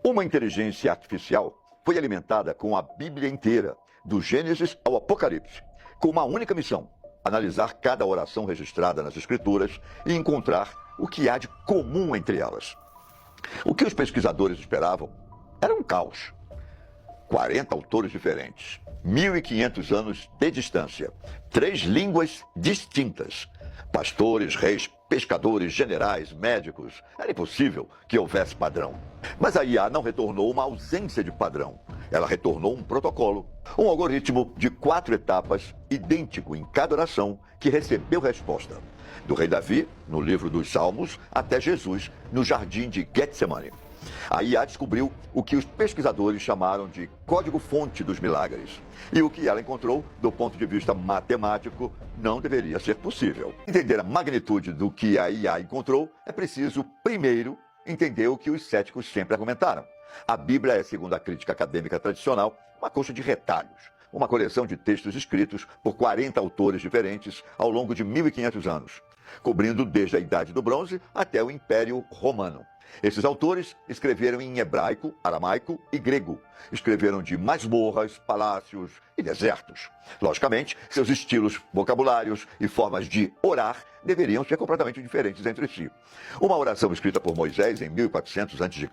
Uma inteligência artificial foi alimentada com a Bíblia inteira, do Gênesis ao Apocalipse, com uma única missão: analisar cada oração registrada nas Escrituras e encontrar o que há de comum entre elas. O que os pesquisadores esperavam era um caos. 40 autores diferentes, 1.500 anos de distância, 3 línguas distintas, pastores, reis, pescadores, generais, médicos. Era impossível que houvesse padrão. Mas a IA não retornou uma ausência de padrão. Ela retornou um protocolo, um algoritmo de 4 etapas, idêntico em cada oração, que recebeu resposta. Do rei Davi, no livro dos Salmos, até Jesus, no jardim de Getsemane. A IA descobriu o que os pesquisadores chamaram de código-fonte dos milagres. E o que ela encontrou, do ponto de vista matemático, não deveria ser possível. Entender a magnitude do que a IA encontrou, é preciso, primeiro, entender o que os céticos sempre argumentaram. A Bíblia é, segundo a crítica acadêmica tradicional, uma coxa de retalhos, uma coleção de textos escritos por 40 autores diferentes ao longo de 1.500 anos, cobrindo desde a Idade do Bronze até o Império Romano. Esses autores escreveram em hebraico, aramaico e grego. Escreveram de masmorras, palácios e desertos. Logicamente, seus estilos, vocabulários e formas de orar deveriam ser completamente diferentes entre si. Uma oração escrita por Moisés em 1400 a.C.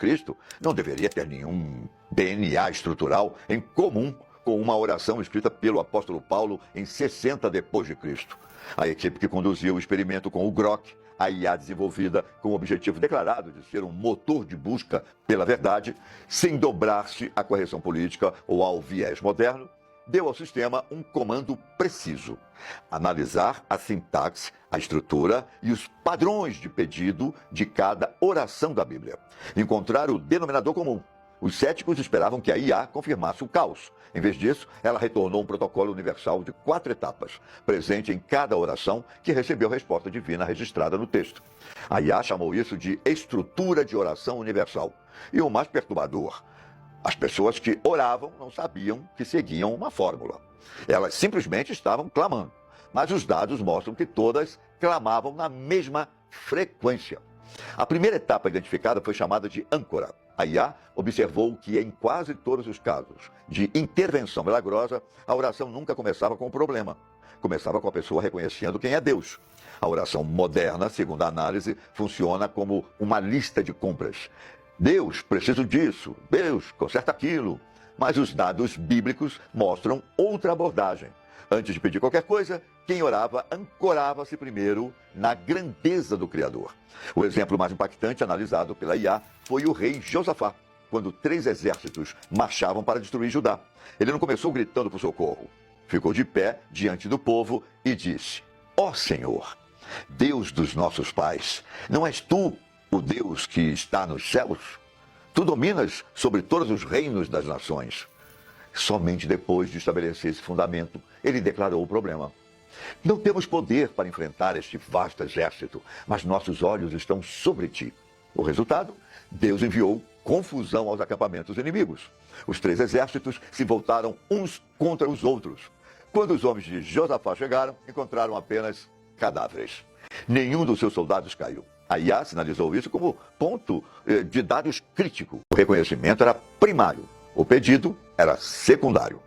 não deveria ter nenhum DNA estrutural em comum com uma oração escrita pelo apóstolo Paulo em 60 d.C. A equipe que conduziu o experimento com o Grok, a IA desenvolvida com o objetivo declarado de ser um motor de busca pela verdade, sem dobrar-se à correção política ou ao viés moderno, deu ao sistema um comando preciso: analisar a sintaxe, a estrutura e os padrões de pedido de cada oração da Bíblia. Encontrar o denominador comum. Os céticos esperavam que a IA confirmasse o caos. Em vez disso, ela retornou um protocolo universal de 4 etapas, presente em cada oração que recebeu resposta divina registrada no texto. A IA chamou isso de estrutura de oração universal. E o mais perturbador: as pessoas que oravam não sabiam que seguiam uma fórmula. Elas simplesmente estavam clamando, mas os dados mostram que todas clamavam na mesma frequência. A primeira etapa identificada foi chamada de âncora. A IA observou que, em quase todos os casos de intervenção milagrosa, a oração nunca começava com um problema. Começava com a pessoa reconhecendo quem é Deus. A oração moderna, segundo a análise, funciona como uma lista de compras. Deus, preciso disso. Deus, conserta aquilo. Mas os dados bíblicos mostram outra abordagem. Antes de pedir qualquer coisa, quem orava ancorava-se primeiro na grandeza do Criador. O exemplo mais impactante analisado pela IA foi o rei Josafá, quando 3 exércitos marchavam para destruir Judá. Ele não começou gritando por socorro. Ficou de pé diante do povo e disse: Ó Senhor, Deus dos nossos pais, não és tu o Deus que está nos céus? Tu dominas sobre todos os reinos das nações. Somente depois de estabelecer esse fundamento, ele declarou o problema. Não temos poder para enfrentar este vasto exército, mas nossos olhos estão sobre ti. O resultado? Deus enviou confusão aos acampamentos inimigos. Os 3 exércitos se voltaram uns contra os outros. Quando os homens de Josafá chegaram, encontraram apenas cadáveres. Nenhum dos seus soldados caiu. A IA sinalizou isso como ponto de dados crítico. O reconhecimento era primário. O pedido era secundário.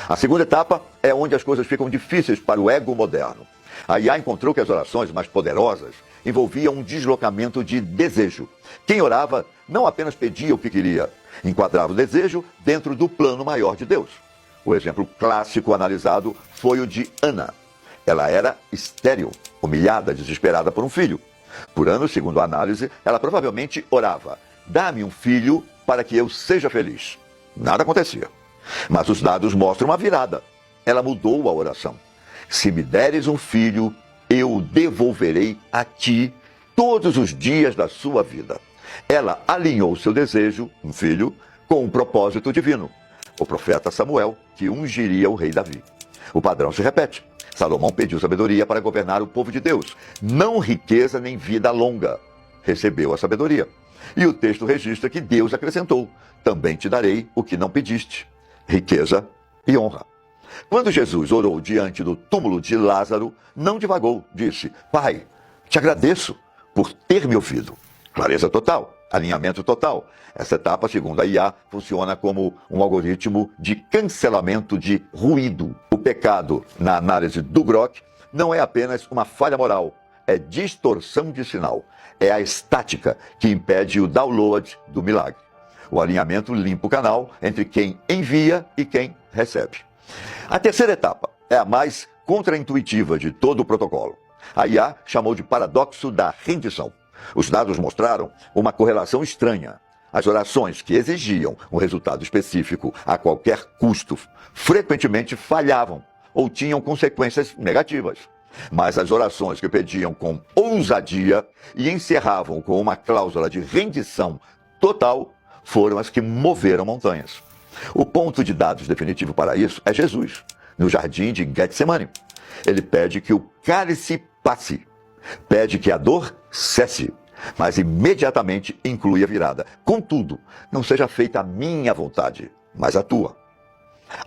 A segunda etapa é onde as coisas ficam difíceis para o ego moderno. A IA encontrou que as orações mais poderosas envolviam um deslocamento de desejo. Quem orava não apenas pedia o que queria, enquadrava o desejo dentro do plano maior de Deus. O exemplo clássico analisado foi o de Ana. Ela era estéril, humilhada, desesperada por um filho. Por anos, segundo a análise, ela provavelmente orava: dá-me um filho para que eu seja feliz. Nada acontecia. Mas os dados mostram uma virada. Ela mudou a oração: se me deres um filho, eu o devolverei a ti todos os dias da sua vida. Ela alinhou seu desejo, um filho, com um propósito divino: o profeta Samuel, que ungiria o rei Davi. O padrão se repete. Salomão pediu sabedoria para governar o povo de Deus, não riqueza nem vida longa. Recebeu a sabedoria. E o texto registra que Deus acrescentou: também te darei o que não pediste, riqueza e honra. Quando Jesus orou diante do túmulo de Lázaro, não divagou, disse: Pai, te agradeço por ter me ouvido. Clareza total. alinhamento total. Essa etapa, segundo a IA, funciona como um algoritmo de cancelamento de ruído. O pecado, na análise do Grok, não é apenas uma falha moral, é distorção de sinal. É a estática que impede o download do milagre. O alinhamento limpa o canal entre quem envia e quem recebe. A terceira etapa é a mais contraintuitiva de todo o protocolo. A IA chamou de paradoxo da rendição. Os dados mostraram uma correlação estranha. As orações que exigiam um resultado específico a qualquer custo frequentemente falhavam ou tinham consequências negativas. Mas as orações que pediam com ousadia e encerravam com uma cláusula de rendição total foram as que moveram montanhas. O ponto de dados definitivo para isso é Jesus, no jardim de Getsemane. Ele pede que o cálice passe, pede que a dor cesse, mas imediatamente inclui a virada. Contudo, não seja feita a minha vontade, mas a tua.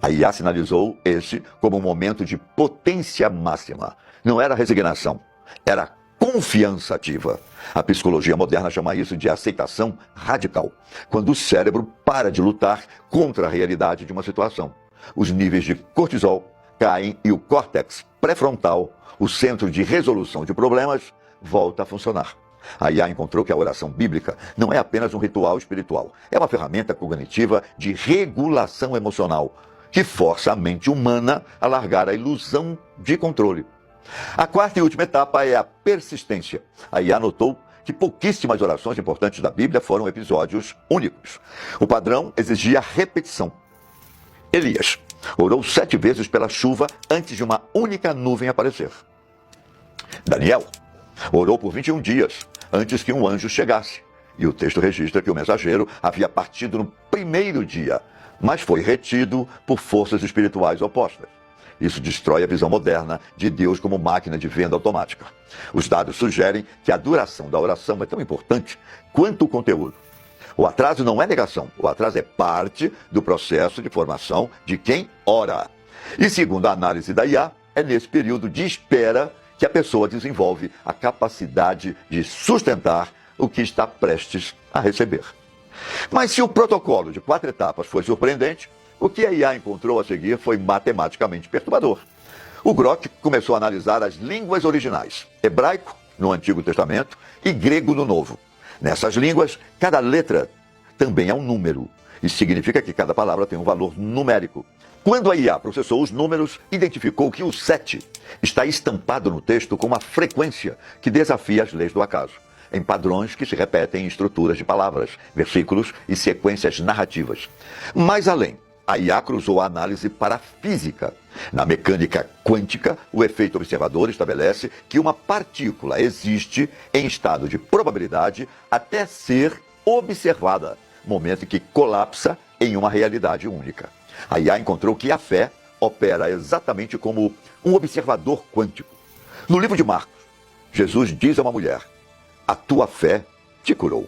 A IA sinalizou esse como um momento de potência máxima. Não era resignação, era confiança ativa. A psicologia moderna chama isso de aceitação radical, quando o cérebro para de lutar contra a realidade de uma situação. Os níveis de cortisol caem e o córtex pré-frontal, o centro de resolução de problemas, volta a funcionar. A IA encontrou que a oração bíblica não é apenas um ritual espiritual, é uma ferramenta cognitiva de regulação emocional, que força a mente humana a largar a ilusão de controle. A quarta e última etapa é a persistência. A IA notou que pouquíssimas orações importantes da Bíblia foram episódios únicos. O padrão exigia repetição. Elias orou 7 vezes pela chuva antes de uma única nuvem aparecer. Daniel orou por 21 dias antes que um anjo chegasse. E o texto registra que o mensageiro havia partido no primeiro dia, mas foi retido por forças espirituais opostas. Isso destrói a visão moderna de Deus como máquina de venda automática. Os dados sugerem que a duração da oração é tão importante quanto o conteúdo. O atraso não é negação, o atraso é parte do processo de formação de quem ora. E segundo a análise da IA, é nesse período de espera que a pessoa desenvolve a capacidade de sustentar o que está prestes a receber. Mas se o protocolo de 4 etapas foi surpreendente, o que a IA encontrou a seguir foi matematicamente perturbador. O Grok começou a analisar as línguas originais, hebraico no Antigo Testamento e grego no Novo. Nessas línguas, cada letra também é um número. Isso significa que cada palavra tem um valor numérico. Quando a IA processou os números, identificou que o 7 está estampado no texto com uma frequência que desafia as leis do acaso, em padrões que se repetem em estruturas de palavras, versículos e sequências narrativas. Mais além, a IA cruzou a análise para a física. Na mecânica quântica, o efeito observador estabelece que uma partícula existe em estado de probabilidade até ser observada, momento em que colapsa em uma realidade única. A IA encontrou que a fé opera exatamente como um observador quântico. No livro de Marcos, Jesus diz a uma mulher: "A tua fé te curou."